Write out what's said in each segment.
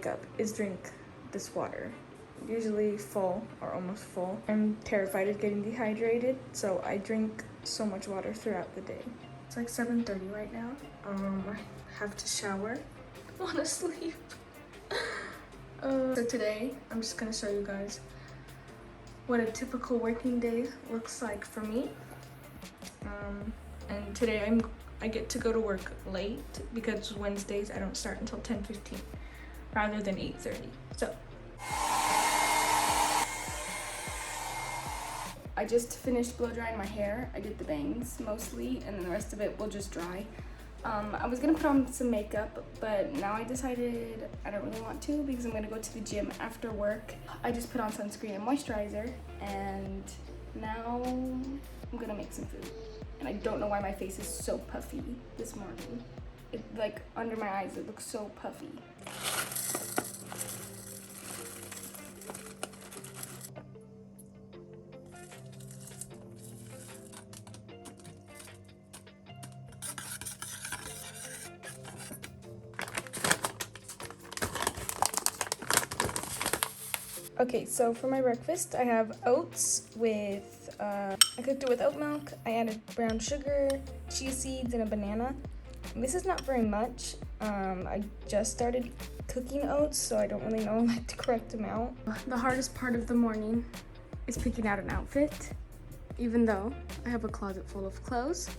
wake up is drink this water. Usually full or almost full. I'm terrified of getting dehydrated, so I drink so much water throughout the day. It's like 7:30 right now. I have to shower. I want to sleep. So today, I'm just gonna show you guys what a typical working day looks like for me. And today I get to go to work late because Wednesdays I don't start until 10:15 rather than 8:30. So I just finished blow drying my hair. I did the bangs mostly, and then the rest of it will just dry. I was gonna put on some makeup, but now I decided I don't really want to because I'm gonna go to the gym after work. I just put on sunscreen and moisturizer, and now I'm gonna make some food. And I don't know why my face is so puffy this morning. Like under my eyes, it looks so puffy. Okay, so for my breakfast, I have oats with, I cooked it with oat milk. I added brown sugar, chia seeds, and a banana. This is not very much. I just started cooking oats, so I don't really know like the correct amount. The hardest part of the morning is picking out an outfit, even though I have a closet full of clothes.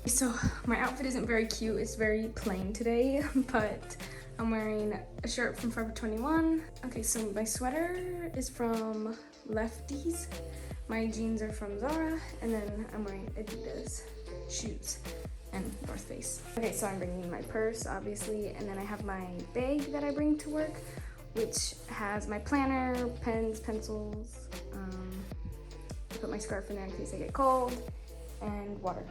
So my outfit isn't very cute, it's very plain today, but I'm wearing a shirt from Forever 21. Okay, so my sweater is from Lefties. My jeans are from Zara, and then I'm wearing Adidas shoes and North Face. Okay, so I'm bringing my purse, obviously, and then I have my bag that I bring to work, which has my planner, pens, pencils. I put my scarf in there in case I get cold, and water.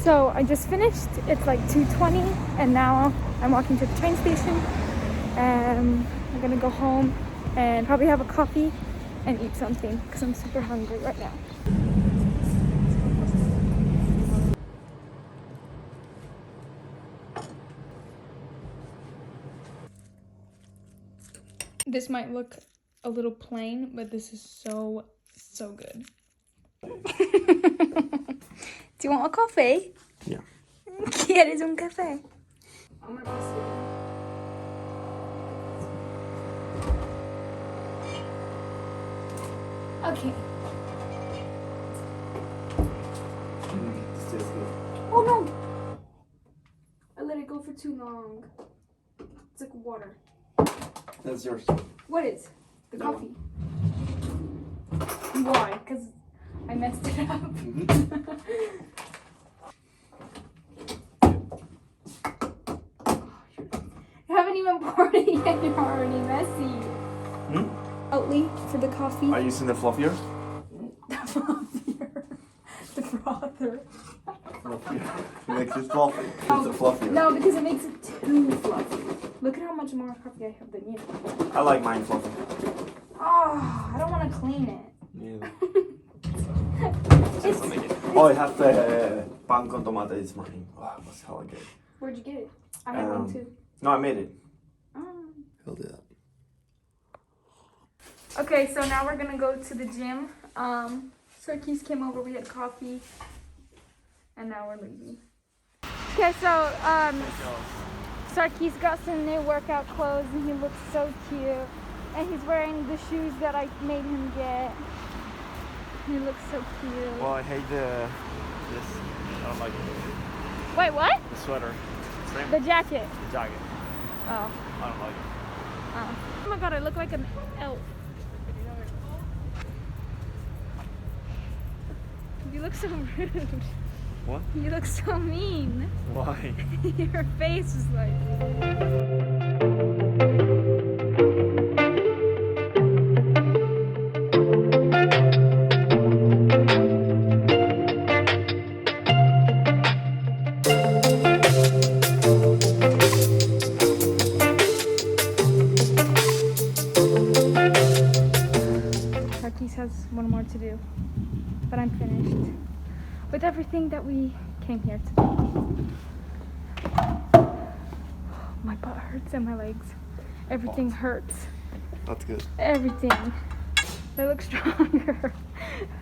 So I just finished, it's like 2:20, and now I'm walking to the train station, and I'm gonna go home and probably have a coffee and eat something because I'm super hungry right now. This might look a little plain, but this is so good. Do you want a coffee? Yeah. ¿Quieres un café? Okay. Oh no! I let it go for too long. It's like water. That's yours. What is? The coffee. Why? Because I messed it up. You haven't even poured it yet, you're already messy. Oatly for the coffee. Are you using the fluffier? The fluffier. The frother. Fluffier. It makes it fluffy. It's a fluffier. No, because it makes it too fluffy. Look at how much more coffee I have than you. I like mine fluffy. Oh, I don't want to clean it. Yeah. Oh, I have pan con tomate. It's mine. Oh, it was hella good. Where'd you get it? I have one too. No, I made it. He'll do that. Okay, so now we're gonna go to the gym. Sarkis came over, we had coffee, and now we're leaving. Okay, so Sarkis got some new workout clothes and he looks so cute. And he's wearing the shoes that I made him get. He looks so cute. Well, I hate this. I don't like it. Wait, what? The sweater. Same. The jacket. The jacket. Oh. I don't like it. Oh my god, I look like an elf. You look so rude. What? You look so mean. Why? Your face is like... has one more to do, but I'm finished with everything that we came here to do. My butt hurts and my legs. Everything hurts. That's good. Everything. They look stronger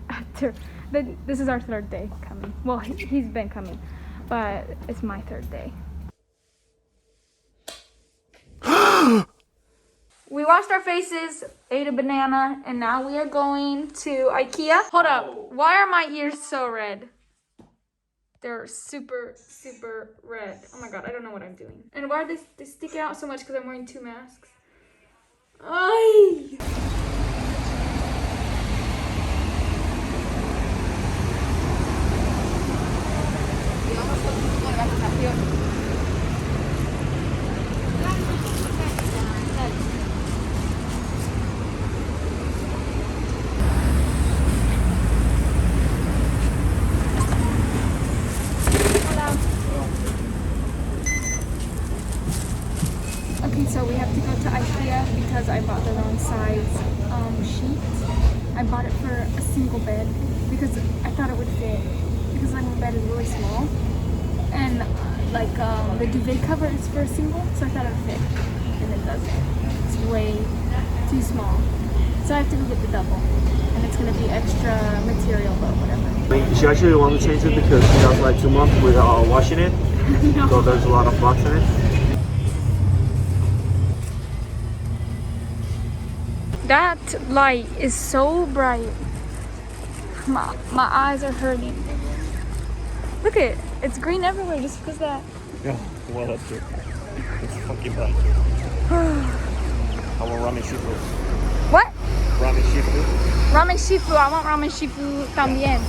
after. This is our third day coming. Well, he's been coming, but it's my third day. We washed our faces, ate a banana, and now we are going to IKEA. Hold up. Why are my ears so red? They're super, super red. Oh my god, I don't know what I'm doing. And why are they sticking out so much because I'm wearing 2 masks? Ay! Okay, so we have to go to IKEA because I bought the wrong size sheet. I bought it for a single bed because I thought it would fit because like my bed is really small and the duvet cover is for a single, so I thought it would fit and it doesn't. It's way too small. So I have to go get the double and it's going to be extra material but whatever. She actually wanted to change it because she has like 2 months without washing it. No. So there's a lot of bugs in it. That light is so bright. My eyes are hurting. Look at it. It's green everywhere just because that. Yeah, well that's true. It's fucking bright. I want ramen shifu. What? Ramen shifu. Ramen shifu. I want ramen shifu también.